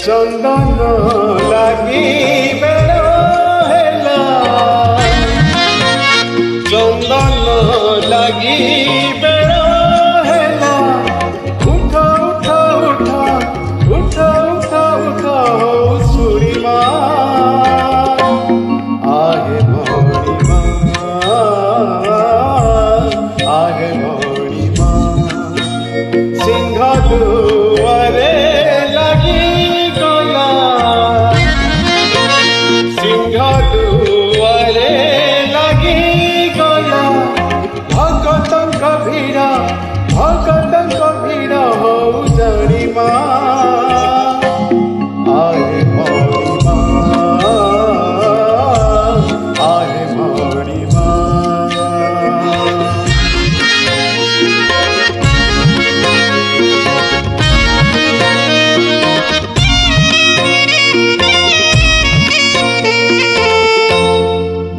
चंदन लगी बेल हेला, चंदन लगी बेल हेला, उठ उठ उठ उठ उठ उठ हो सुरीमा आहे मणिमा, आहे मणिमा सिंह दुआरे लगी दुआरे लगी गला, भगतंक भीड़ हो जड़ीमा आहे मणिमा, आहे मणिमा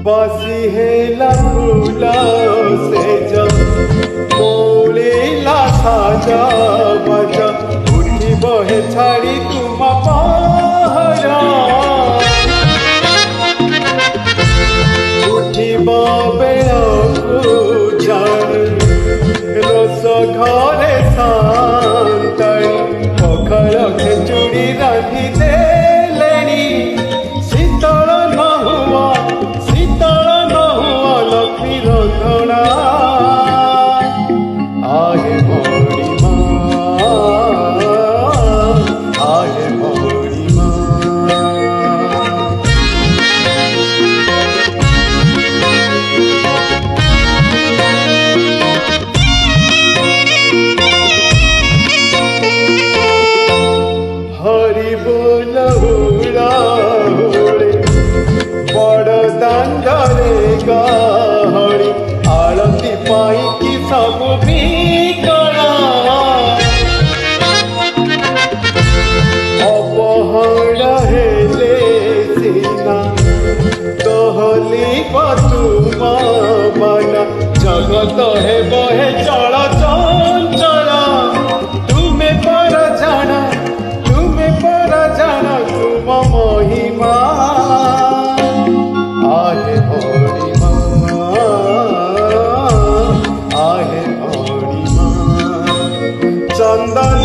बसी हेला फूला से मोड़ेला साजा बजा, उठी बहे छाड़ी तुम पहरा, उठी बेला रोष घरे शांताई, पखाल खेचुड़ी रांधि देलेनी, शीतल नहुआ लक्ष्मी रंधना आहे मणिमा, आहे मणिमा हरि बोल हुड़ा हुड़े बड़ दांडरे गहरी, आलती पाई कि सब बिगड़ा, अपहरण हेले सीना कहली तुम मना, जगत हे बहे चल चंचल, तुम्हें पर जाना तुम महिमा आहे मणिमा, आहे मणिमा चंदन